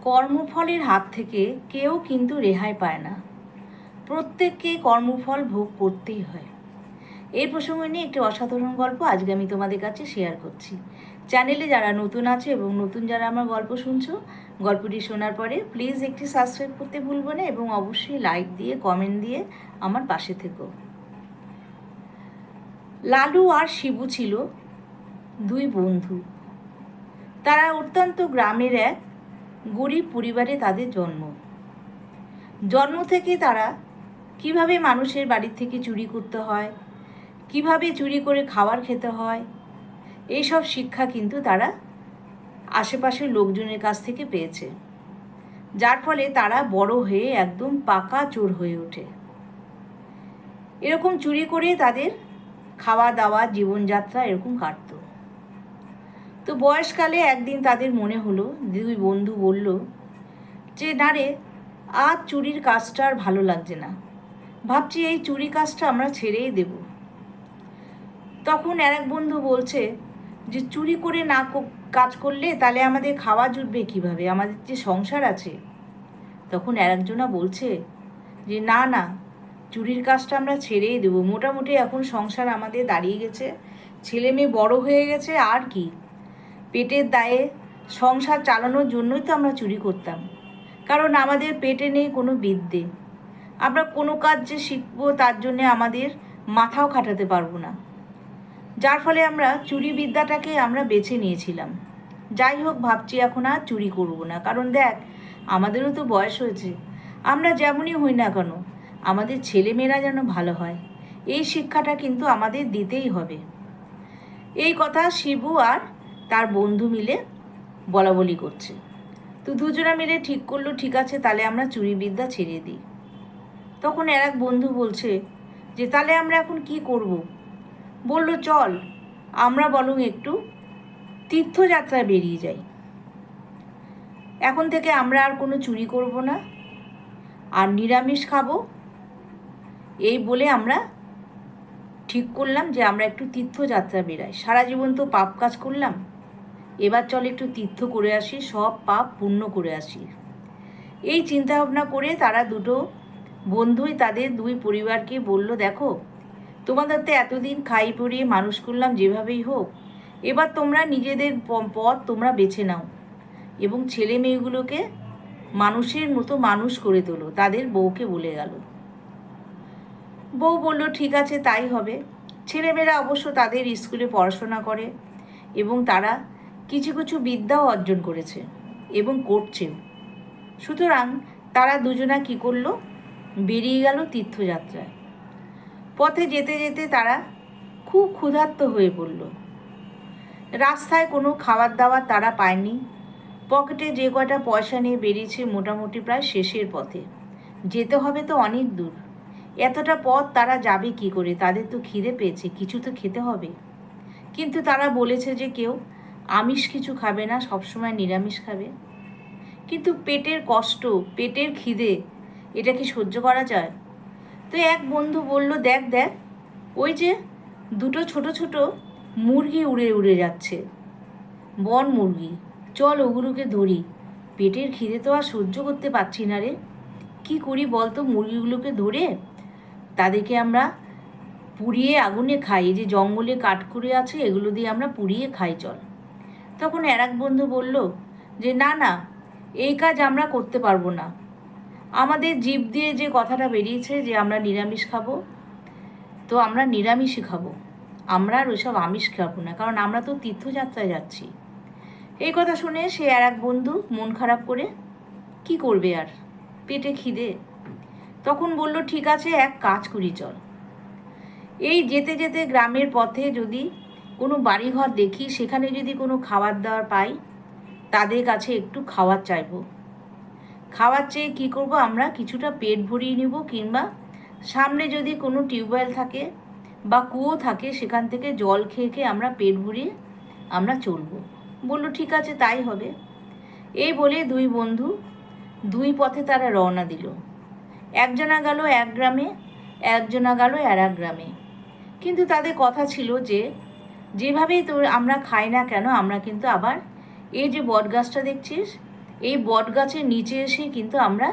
কর্মফলের হাত থেকে কেউ কিন্তু রেহাই পায় না। প্রত্যেককে কর্মফল ভোগ করতেই হয়। এই প্রসঙ্গে নিয়ে একটি অসাধারণ গল্প আজকে আমি তোমাদের কাছে শেয়ার করছি। চ্যানেলে যারা নতুন আছে এবং নতুন যারা আমার গল্প শুনছো, গল্পটি শোনার পরে প্লিজ একটি সাবস্ক্রাইব করতে ভুলবে না এবং অবশ্যই লাইক দিয়ে কমেন্ট দিয়ে আমার পাশে থেকো। লালু আর শিবু ছিল দুই বন্ধু। তারা অত্যন্ত গ্রামের এক গরিব পরিবারে তাদের জন্ম থেকে তারা কিভাবে মানুষের বাড়ির থেকে চুরি করতে হয়, কিভাবে চুরি করে খাবার খেতে হয়, এইসব শিক্ষা কিন্তু তারা আশেপাশের লোকজনের কাছ থেকে পেয়েছে, যার ফলে তারা বড় হয়ে একদম পাকা চোর হয়ে ওঠে। এরকম চুরি করে তাদের খাওয়া দাওয়া জীবনযাত্রা এরকম কাটত। তো বয়সকালে একদিন তাদের মনে হলো, দুই বন্ধু বলল যে না রে, আজ চুরির কাজটা আর ভালো লাগছে না, ভাবছি এই চুরি কাজটা আমরা ছেড়েই দেব। তখন এক বন্ধু বলছে যে চুরি করে না কাজ করলে তাহলে আমাদের খাওয়া জুটবে কিভাবে, আমাদের যে সংসার আছে। তখন আরেকজনা বলছে যে না না, চুরির কাজটা আমরা ছেড়েই দেবো, মোটামুটি এখন সংসার আমাদের দাঁড়িয়ে গেছে, ছেলে মেয়ে বড় হয়ে গেছে, আর কি, পেটের দায়ে সংসার চালানোর জন্যই তো আমরা চুরি করতাম, কারণ আমাদের পেটে নেই কোনো বিদ্যে, আমরা কোনো কাজ যে শিখবো তার জন্যে আমাদের মাথাও খাটাতে পারবো না, যার ফলে আমরা চুরি বিদ্যাটাকে আমরা বেছে নিয়েছিলাম। যাই হোক, ভাবছি এখন আর চুরি করব না, কারণ দেখ আমাদেরও তো বয়স হয়েছে, আমরা যেমনই হই না কেন আমাদের ছেলেমেয়েরা যেন ভালো হয়, এই শিক্ষাটা কিন্তু আমাদের দিতেই হবে। এই কথা শিবু আর তার বন্ধু মিলে বলাবলি করছে। তো দুজনা মিলে ঠিক করলো, ঠিক আছে তাহলে আমরা চুরি বিদ্যা ছেড়ে দিই। তখন এক বন্ধু বলছে যে তাহলে আমরা এখন কি করব? বলল চল আমরা বরং একটু তীর্থযাত্রায় বেরিয়ে যাই, এখন থেকে আমরা আর কোনো চুরি করব না, আর নিরামিষ খাবো। এই বলে আমরা ঠিক করলাম যে আমরা একটু তীর্থযাত্রা বেরাই, সারা জীবন তো পাপ কাজ করলাম, এবার চল একটু তীর্থ করে আসি, সব পাপ পূর্ণ করে আসি। এই চিন্তাভাবনা করে তারা দুটো বন্ধুই তাদের দুই পরিবারকে বলল, দেখো তোমাদের তো এতদিন খাই পরিয়ে মানুষ করলাম যেভাবেই হোক, এবার তোমরা নিজেদের পথ তোমরা বেছে নাও এবং ছেলে মেয়েগুলোকে মানুষের মতো মানুষ করে তোলো, তাদের বউকে বলে গেল। বউ বলল ঠিক আছে তাই হবে। ছেলেমেয়েরা অবশ্য তাদের স্কুলে পড়াশোনা করে এবং তারা কিছু কিছু বিদ্যাও অর্জন করেছে এবং করছেও। সুতরাং তারা দুজনা কি করলো, বেরিয়ে গেল তীর্থযাত্রায়। পথে যেতে যেতে তারা খুব ক্ষুধার্ত হয়ে পড়ল। রাস্তায় কোনো খাবার দাবার তারা পায়নি, পকেটে যে কয়টা পয়সা নিয়ে বেরিয়েছে মোটামুটি প্রায় শেষের পথে, যেতে হবে তো অনেক দূর, এতটা পথ তারা যাবে কি করে, তাদের তো খিদে পেয়েছে, কিছু তো খেতে হবে। কিন্তু তারা বলেছে যে কেউ আমিষ কিছু খাবে না, সবসময় নিরামিষ খাবে। কিন্তু পেটের কষ্ট, পেটের খিদে, এটা কি সহ্য করা যায়? তো এক বন্ধু বলল, দেখ দেখ ওই যে দুটো ছোট ছোট মুরগি উড়ে উড়ে যাচ্ছে, বন মুরগি, চল ওগুলোকে ধরি, পেটের খিদে তো আর সহ্য করতে পারছি না রে, কি করি বলতো, মুরগিগুলোকে ধরে তাদেরকে আমরা পুড়িয়ে আগুনে খাই, যে জঙ্গলে কাঠকুড়ে আছে এগুলো দিয়ে আমরা পুড়িয়ে খাই, চল। তখন এক বন্ধু বলল যে না না, এই কাজ আমরা করতে পারবো না, আমাদের জিভ দিয়ে যে কথাটা বেরিয়েছে যে আমরা নিরামিষ খাবো, তো আমরা নিরামিষই খাবো, আমরা আর ওইসব আমিষ খাবো না, কারণ আমরা তো তীর্থযাত্রায় যাচ্ছি। এই কথা শুনে সে এক বন্ধু মন খারাপ করে কি করবে আর, পেটে খিদে। তখন বলল ঠিক আছে এক কাজ করি, চল এই যেতে যেতে গ্রামের পথে যদি কোনো বাড়িঘর দেখি, সেখানে যদি কোনো খাবার দাবার পাই, তাদের কাছে একটু খাবার চাইবো, খাবার চেয়ে কী করবো, আমরা কিছুটা পেট ভরিয়ে নেব, কিংবা সামনে যদি কোনো টিউবওয়েল থাকে বা কুয়ো থাকে সেখান থেকে জল খেয়ে খেয়ে আমরা পেট ভরিয়ে আমরা চলবো। বললো ঠিক আছে তাই হবে। এই বলে দুই বন্ধু দুই পথে তারা রওনা দিল। একজনা গেল এক গ্রামে, একজনা গেল আর এক গ্রামে। কিন্তু তাদের কথা ছিল যে যেভাবেই তো আমরা খাই না কেন, আমরা কিন্তু আবার এই যে বট গাছটা দেখছিস, এই বট গাছের নিচে এসে কিন্তু আমরা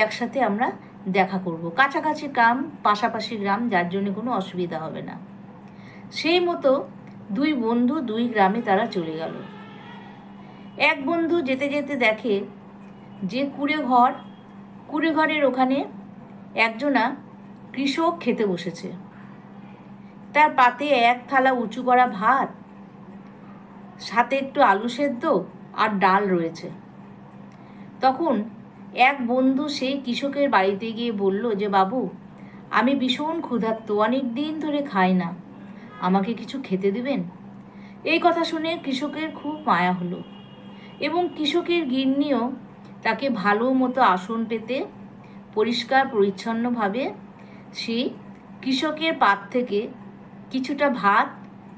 একসাথে আমরা দেখা করব। কাছাকাছি গ্রাম, পাশাপাশি গ্রাম, যার জন্য কোনো অসুবিধা হবে না। সেই মতো দুই বন্ধু দুই গ্রামে তারা চলে গেল। এক বন্ধু যেতে যেতে দেখে যে কুড়ে ঘরের ওখানে একজনা কৃষক খেতে বসেছে। তার পাতে এক থালা উঁচু করা ভাত, সাথে একটু আলু সেদ্ধ আর ডাল রয়েছে। তখন এক বন্ধু সেই কৃষকের বাড়িতে গিয়ে বলল যে, বাবু, আমি ভীষণ ক্ষুধার্ত, অনেক দিন ধরে খাই না, আমাকে কিছু খেতে দেবেন? এই কথা শুনে কৃষকের খুব মায়া হলো এবং কৃষকের গিন্নিও তাকে ভালো মতো আসন পেতে পরিষ্কার পরিচ্ছন্নভাবে সেই কৃষকের পাত থেকে কিছুটা ভাত,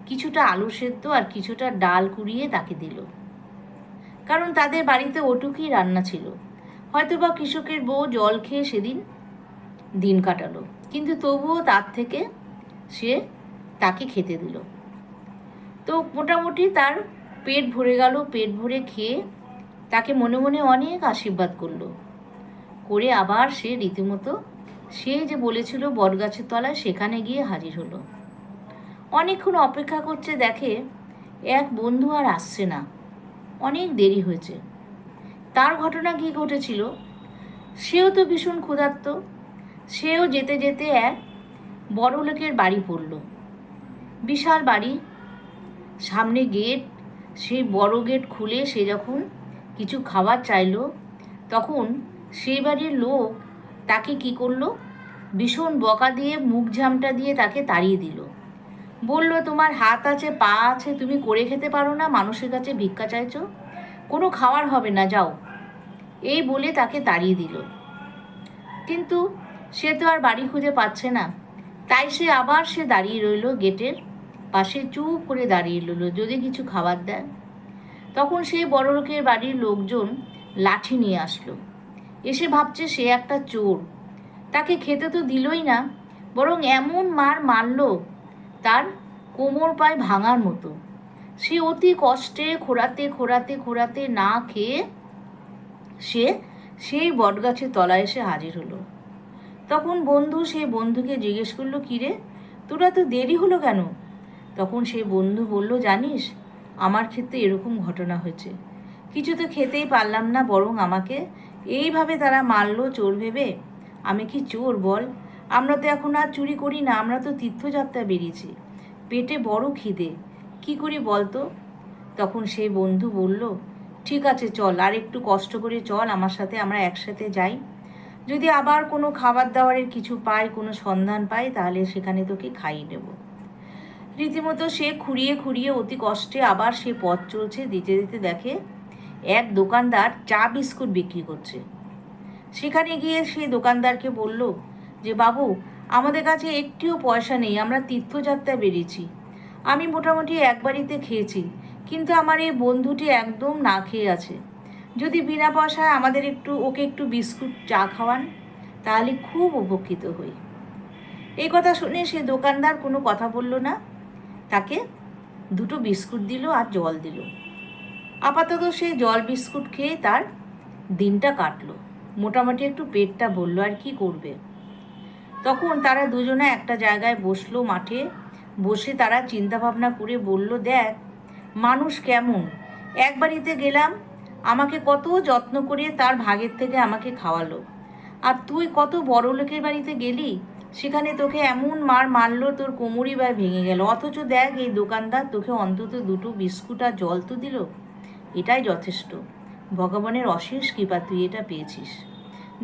কিছুটা আলু সেদ্ধ আর কিছুটা ডাল কুড়িয়ে তাকে দিল। কারণ তাদের বাড়িতে ওটুকুই রান্না ছিল। হয়তোবা কৃষকের বউ জল খেয়ে সেদিন দিন কাটালো, কিন্তু তবুও তার থেকে সে তাকে খেতে দিল। তো মোটামুটি তার পেট ভরে গেল। পেট ভরে খেয়ে তাকে মনে মনে অনেক আশীর্বাদ করলো, করে আবার সে রীতিমতো সে যে বলেছিল বটগাছের তলায়, সেখানে গিয়ে হাজির হলো। অনেকক্ষণ অপেক্ষা করছে, দেখে এক বন্ধু আর আসছে না, অনেক দেরি হয়েছে। তার ঘটনা কী ঘটেছিল, সেও তো ভীষণ ক্ষুধার্ত। সেও যেতে যেতে এক বড় লোকের বাড়ি পড়ল। বিশাল বাড়ি, সামনে গেট। সেই বড় গেট খুলে সে যখন কিছু খাবার চাইলো, তখন সেই বাড়ির লোক তাকে কি করলো, ভীষণ বকা দিয়ে মুখ ঝামটা দিয়ে তাকে তাড়িয়ে দিল। বলল, তোমার হাত আছে, পা আছে, তুমি করে খেতে পারো না, মানুষের কাছে ভিক্ষা চাইছো, কোনো খাওয়ার হবে না, যাও, এই বলে তাকে তাড়িয়ে দিল। কিন্তু সে তো আর বাড়ি খুঁজে পাচ্ছে না, তাই সে আবার দাঁড়িয়ে রইল গেটের পাশে, চুপ করে দাঁড়িয়ে রইল যদি কিছু খাবার দেয়। তখন সেই বড় লোকের বাড়ির লোকজন লাঠি নিয়ে আসলো। এসে ভাবছে সে একটা চোর, তাকে খেতে তো দিলই না, বরং এমন মার মারল তার কোমর পায় ভাঙার মতো। সে অতি কষ্টে খোঁড়াতে খোঁড়াতে খোঁড়াতে না খেয়ে সে সেই বটগাছের তলায় এসে হাজির হলো। তখন বন্ধু সেই বন্ধুকে জিজ্ঞেস করলো, কিরে, তোরা তো দেরি হলো কেন? তখন সেই বন্ধু বলল, জানিস, আমার ক্ষেত্রে এরকম ঘটনা হয়েছে, কিছু তো খেতেই পারলাম না, বরং আমাকে এইভাবে তারা মারলো চোর ভেবে। আমি কি চোর বল? আমরা তো এখন আর চুরি করি না, আমরা তো তীর্থযাত্রা বেরিয়েছি, পেটে বড় খিদে, কি করি বলতো? তখন সেই বন্ধু বলল, ঠিক আছে চল, আর একটু কষ্ট করে চল আমার সাথে, আমরা একসাথে যাই, যদি আবার কোনো খাবার দাবারের কিছু পাই, কোনো সন্ধান পাই, তাহলে সেখানে তোকে খাইয়ে দেবো। রীতিমতো সে খুঁড়িয়ে খুঁড়িয়ে অতি কষ্টে আবার সে পথ চলছে, দিতে দিতে দেখে এক দোকানদার চা বিস্কুট বিক্রি করছে। সেখানে গিয়ে সে দোকানদারকে বলল যে, বাবু, আমাদের কাছে একটিও পয়সা নেই, আমরা তীর্থযাত্রায় বেরিয়েছি, আমি মোটামুটি এক বাড়িতে খেয়েছি, কিন্তু আমার এই বন্ধুটি একদম না খেয়ে আছে, যদি বিনা পয়সায় আমাদের ওকে একটু বিস্কুট চা খাওয়ান, তাহলে খুব উপকৃত হই। এই কথা শুনে সে দোকানদার কোনো কথা বলল না, তাকে দুটো বিস্কুট দিল আর জল দিল। আপাতত সে জল বিস্কুট খেয়ে তার দিনটা কাটলো, মোটামুটি একটু পেটটা ভরল, আর কি করবে। তখন তারা দুজনে একটা জায়গায় বসলো, মাঠে বসে তারা চিন্তা ভাবনা করে বলল, দেখ মানুষ কেমন, এক বাড়িতে গেলাম, আমাকে কত যত্ন করে তার ভাগের থেকে আমাকে খাওয়ালো, আর তুই কত বড় লোকের বাড়িতে গেলি, সেখানে তোকে এমন মারলো, তোর কোমরই বা ভেঙে গেল, অথচ দেখ এই দোকানদার তোকে অন্তত দুটো বিস্কুট আর জল তো দিল, এটাই যথেষ্ট, ভগবানের অশেষ কৃপা তুই এটা পেয়েছিস,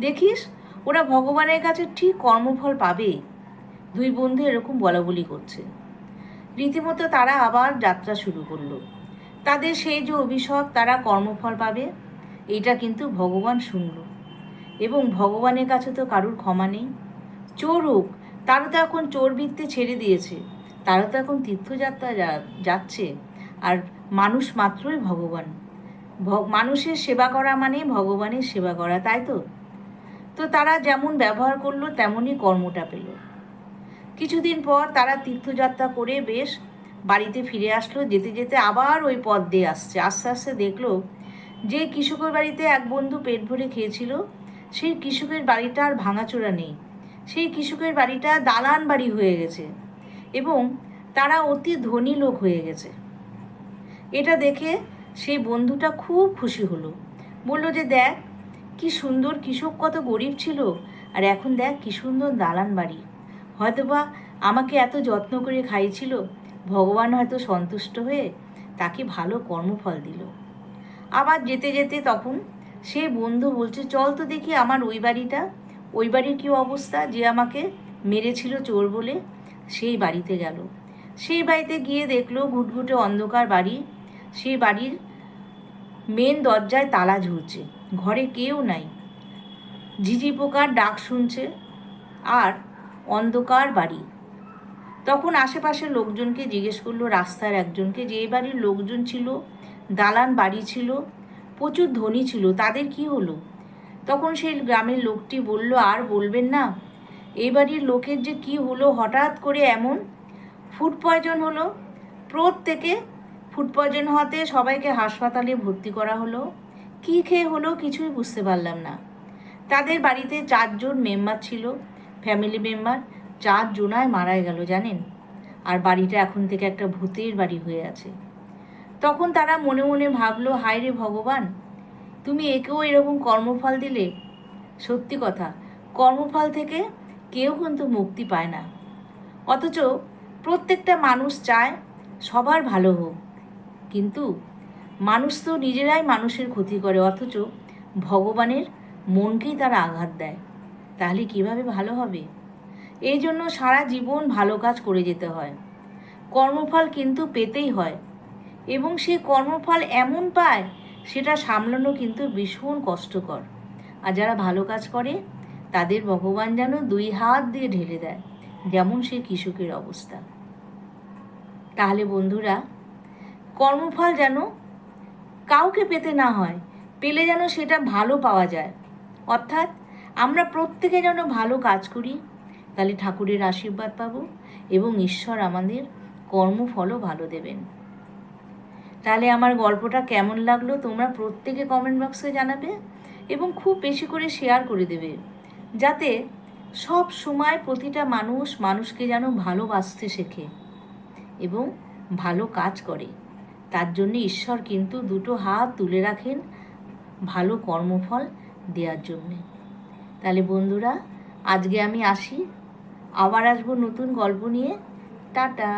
দেখিস ওরা ভগবানের কাছে ঠিক কর্মফল পাবে। দুই বন্ধু এরকম বলাবলি করছে। রীতিমতো তারা আবার যাত্রা শুরু করলো। তাদের সেই যে অভিশাপ, তারা কর্মফল পাবে, এটা কিন্তু ভগবান শুনল, এবং ভগবানের কাছে তো কারুর ক্ষমা নেই। চোর হোক, তারা তো এখন চোর বৃত্তি ছেড়ে দিয়েছে, তারা তো এখন তীর্থযাত্রা যাচ্ছে, আর মানুষ মাত্রই ভগবান, মানুষের সেবা করা মানে ভগবানের সেবা করা, তাই তো? তো তারা যেমন ব্যবহার করলো তেমনই কর্মটা পেল। কিছুদিন পর তারা তীর্থযাত্রা করে বেশ বাড়িতে ফিরে আসলো। যেতে যেতে আবার ওই পথ দিয়ে আসছে, আস্তে আস্তে দেখলো যে কৃষকের বাড়িতে এক বন্ধু পেট ভরে খেয়েছিল, সেই কৃষকের বাড়িটা আর ভাঙাচোরা নেই। সেই কৃষকের বাড়িটা দালান বাড়ি হয়ে গেছে এবং তারা অতি ধনী লোক হয়ে গেছে। এটা দেখে সেই বন্ধুটা খুব খুশি হলো। বলল যে দেখ কি সুন্দর, কৃষক কত গরিব ছিল আর এখন দেখ কি সুন্দর দালান বাড়ি। হয়তোবা আমাকে এত যত্ন করে খাইয়েছিল, ভগবান হয়তো সন্তুষ্ট হয়ে তাকে ভালো কর্মফল দিল। আবার যেতে যেতে তখন সেই বন্ধু বলছে, চল তো দেখি আমার ওই বাড়িটা, ওই বাড়ির কী অবস্থা, যে আমাকে মেরেছিল চোর বলে। সেই বাড়িতে গেল। সেই বাড়িতে গিয়ে দেখলো ঘুটঘুটে অন্ধকার বাড়ি। সেই বাড়ির মেন দরজায় তালা ঝুলছে, ঘরে কেউ নাই, ঝিঝি পোকার ডাক শুনছে আর অন্ধকার বাড়ি। তখন আশেপাশের লোকজনকে জিজ্ঞেস করলো, রাস্তার একজনকে, যে এই বাড়ির লোকজন ছিল, দালান বাড়ি ছিল, প্রচুর ধনী ছিল, তাদের কি হলো? তখন সেই গ্রামের লোকটি বলল, আর বলবেন না, এই বাড়ির লোকের যে কি হলো, হঠাৎ করে এমন ফুড পয়জন হলো। প্রত্যেকে ফুড পয়জন হওয়াতে সবাইকে হাসপাতালে ভর্তি করা হলো। কী খেয়ে হলো কিছুই বুঝতে পারলাম না। তাদের বাড়িতে 4 জন মেম্বার ছিল, ফ্যামিলি মেম্বার, 4 জনায় মারা গেল জানেন। আর বাড়িটা এখন থেকে একটা ভূতের বাড়ি হয়ে আছে। তখন তারা মনে মনে ভাবলো, হায় রে ভগবান, তুমি একেও এরকম কর্মফল দিলে। সত্যি কথা, কর্মফল থেকে কেউ কিন্তু মুক্তি পায় না। অথচ প্রত্যেকটা মানুষ চায় সবার ভালো হোক, কিন্তু মানুষ তো নিজেরাই মানুষের ক্ষতি করে, অথচ ভগবানের মনকেই তারা আঘাত দেয়। তাহলে কিভাবে ভালো হবে? এই জন্য সারা জীবন ভালো কাজ করে যেতে হয়। কর্মফল কিন্তু পেতেই হয়, এবং সেই কর্মফল এমন পায় সেটা সামলানো কিন্তু ভীষণ কষ্টকর। আর যারা ভালো কাজ করে তাদের ভগবান যেন 2 হাত দিয়ে ঢেলে দেয়, যেমন সেই কৃষকের অবস্থা। তাহলে বন্ধুরা, কর্মফল যেন কাউকে পেতে না হয়, পেলে যেন সেটা ভালো পাওয়া যায়। অর্থাৎ আমরা প্রত্যেকে যেন ভালো কাজ করি, তাহলে ঠাকুরের আশীর্বাদ পাবো এবং ঈশ্বর আমাদের কর্মফলও ভালো দেবেন। তাহলে আমার গল্পটা কেমন লাগলো তোমরা প্রত্যেকে কমেন্ট বক্সে জানাবে এবং খুব বেশি করে শেয়ার করে দেবে, যাতে সব সময় প্রতিটা মানুষ মানুষকে যেন ভালোবাসতে শেখে এবং ভালো কাজ করে। তার জন্য ঈশ্বর কিন্তু 2 হাত তুলে রাখেন ভালো কর্মফল দেওয়ার জন্যে। তাহলে বন্ধুরা, আজকে আমি আসি, আবার আসবো নতুন গল্প নিয়ে। টাটা।